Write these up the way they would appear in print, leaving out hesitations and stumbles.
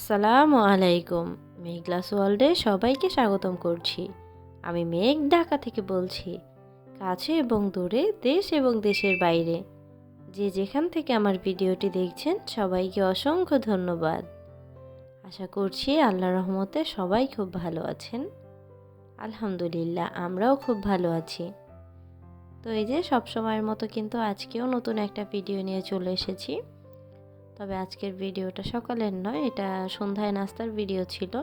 আসসালামু আলাইকুম। মেঘলাস ওয়ার্ল্ডে সবাইকে স্বাগতম করছি। আমি মেঘ, ঢাকা থেকে বলছি। কাছে এবং দূরে, দেশ এবং দেশের বাইরে যে যেখান থেকে আমার ভিডিওটি দেখছেন সবাইকে অসংখ্য ধন্যবাদ। আশা করছি আল্লাহর রহমতে সবাই খুব ভালো আছেন। আলহামদুলিল্লাহ, আমরাও খুব ভালো আছি। তো এই যে সবসময়ের মতো কিন্তু আজকেও নতুন একটা ভিডিও নিয়ে চলে এসেছি। তবে আজকের ভিডিওটা সকালের নয়, এটা সন্ধ্যায় নাস্তার ভিডিও ছিল।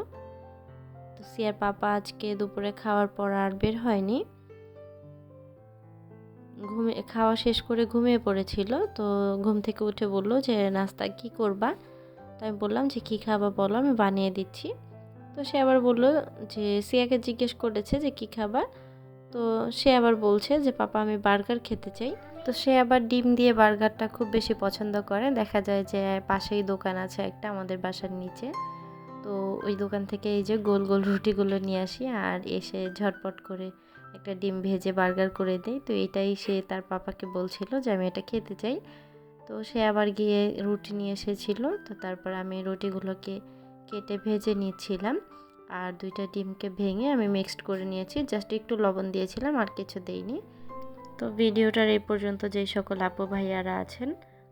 তো সিয়ার পাপা আজকে দুপুরে খাওয়ার পর আর বের হয়নি, খাওয়া শেষ করে ঘুমিয়ে পড়েছিল। তো ঘুম থেকে উঠে বলল যে নাস্তা কি করবা। তো আমি বললাম যে কি খাবা বলো, আমি বানিয়ে দিচ্ছি। তো সে আবার বলল যে সিয়াকে জিজ্ঞেস করেছে যে কি খাবা। তো সে আবার বলছে যে পাপা আমি বার্গার খেতে চাই। তো সে আবার ডিম দিয়ে বার্গারটা খুব বেশি পছন্দ করে। দেখা যায় যে পাশেই দোকান আছে একটা আমাদের বাসার নিচে। তো ওই দোকান থেকে এই যে গোল গোল রুটিগুলো নিয়ে আসি আর এসে ঝটপট করে একটা ডিম ভেজে বার্গার করে দেই। তো এটাই সে তার পাপাকে বলছিল যে আমি এটা খেতে চাই। তো সে আবার গিয়ে রুটি নিয়ে এসেছিল। তো তারপর আমি রুটিগুলোকে কেটে ভেজে নিচ্ছিলাম আর দুইটা ডিমকে ভেঙে আমি মিক্সড করে নিয়েছি। জাস্ট একটু লবণ দিয়েছিলাম, আর কিছু দেইনি। তো ভিডিওটার এই পর্যন্ত যেই সকল আপু ভাইয়ারা আছেন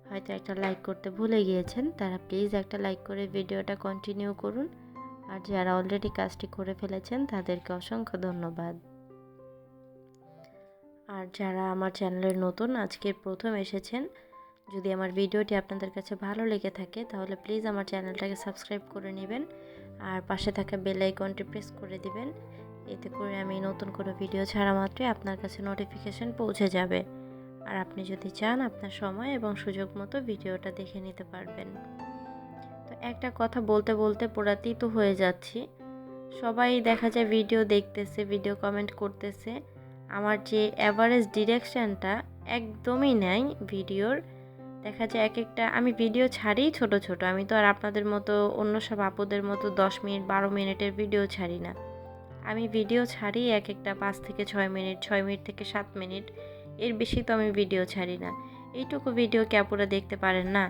হয়তো একটা লাইক করতে ভুলে গিয়েছেন, তারা প্লিজ একটা লাইক করে ভিডিওটা কন্টিনিউ করুন। আর যারা অলরেডি কাজটি করে ফেলেছেন তাদেরকে অসংখ্য ধন্যবাদ। আর যারা আমার চ্যানেলের নতুন, আজকে প্রথম এসেছেন, যদি আমার ভিডিওটি আপনাদের কাছে ভালো লেগে থাকে তাহলে প্লিজ আমার চ্যানেলটাকে সাবস্ক্রাইব করে নেবেন আর পাশে থাকা বেল আইকনটি প্রেস করে দিবেন। এতে করে আমি নতুন কোনো ভিডিও ছাড়া মাত্রই আপনার কাছে নোটিফিকেশন পৌঁছে যাবে। আর আপনি যদি চান আপনার সময় এবং সুযোগ মতো ভিডিওটা দেখে নিতে পারবেন। তো একটা কথা বলতে বলতে পুরা তিতো হয়ে যাচ্ছি। সবাই দেখা যায় ভিডিও দেখতেছে, ভিডিও কমেন্ট করতেছে, আমার যে অ্যাভারেজ ডিরেকশানটা একদমই নাই ভিডিওর। দেখা যায় এক একটা আমি ভিডিও ছাড়ি ছোট ছোট, আমি তো আর আপনাদের মতো অন্য সব আপুদের মতো 10 মিনিট 12 মিনিটের ভিডিও ছাড়ি না। আমি ভিডিও ছাড়ি এক একটা 5 থেকে 6 মিনিট, 6 মিনিট থেকে 7 মিনিট, এর বেশি তো আমি ভিডিও ছাড়ি না। এইটুকু ভিডিও কি আপুরা দেখতে পারেন না?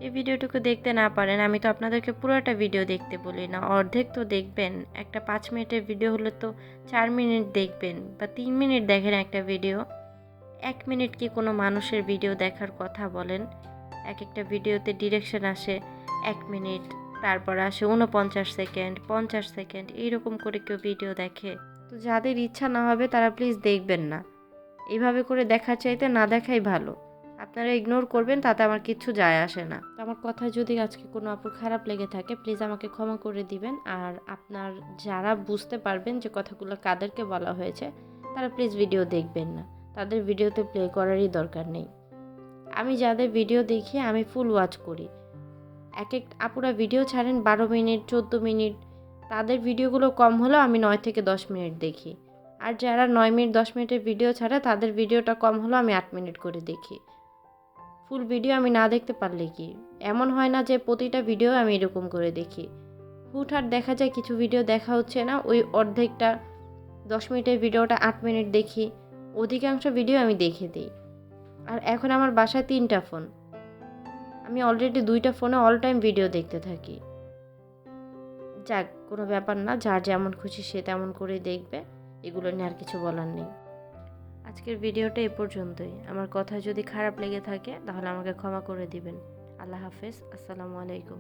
এই ভিডিওটুকু দেখতে না পারেন, আমি তো আপনাদেরকে পুরোটা ভিডিও দেখতে বলি না, অর্ধেক তো দেখবেন। একটা 5 মিনিটের ভিডিও হলে তো 4 মিনিট দেখবেন বা 3 মিনিট দেখেন একটা ভিডিও। 1 মিনিট কি কোনো মানুষের ভিডিও দেখার কথা বলেন? এক একটা ভিডিওতে ডিরেকশন আসে 1 মিনিট, তারপর আসে 49 সেকেন্ড, 50 সেকেন্ড, এইরকম করে কেউ ভিডিও দেখে? তো যাদের ইচ্ছা না হবে তারা প্লিজ দেখবেন না। এইভাবে করে দেখার চাইতে না দেখাই ভালো। আপনারা ইগনোর করবেন, তাতে আমার কিচ্ছু যায় আসে না। তো আমার কথা যদি আজকে কোনো আপুর খারাপ লেগে থাকে প্লিজ আমাকে ক্ষমা করে দিবেন। আর আপনার যারা বুঝতে পারবেন যে কথাগুলো কাদেরকে বলা হয়েছে তারা প্লিজ ভিডিও দেখবেন না, তাদের ভিডিওতে প্লে করারই দরকার নেই। আমি যাদের ভিডিও দেখি আমি ফুল ওয়াচ করি। এক এক আপুরা ভিডিও ছাড়েন 12 মিনিট 14 মিনিট, তাদের ভিডিওগুলো কম হলেও আমি 9 থেকে 10 মিনিট দেখি। আর যারা 9 মিনিট 10 মিনিটের ভিডিও ছাড়ে তাদের ভিডিওটা কম হলেও আমি 8 মিনিট করে দেখি। ফুল ভিডিও আমি না দেখতে পারলে কি, এমন হয় না যে প্রতিটা ভিডিও আমি এরকম করে দেখি। হুটহাট দেখা যায় কিছু ভিডিও দেখা হচ্ছে না, ওই অর্ধেকটা 10 মিনিটের ভিডিওটা 8 মিনিট দেখি। অধিকাংশ ভিডিও আমি দেখে দিই। আর এখন আমার বাসায় 3টা ফোন, আমি অলরেডি 2টা ফোনে অল টাইম ভিডিও দেখতে থাকি। যাক, কোনো ব্যাপার না, যার যেমন খুশি সে তেমন করে দেখবে, এগুলো নিয়ে আর কিছু বলার নেই। আজকের ভিডিওটা এ পর্যন্তই। আমার কথা যদি খারাপ লেগে থাকে তাহলে আমাকে ক্ষমা করে দিবেন। আল্লাহ হাফেজ, আসসালামু আলাইকুম।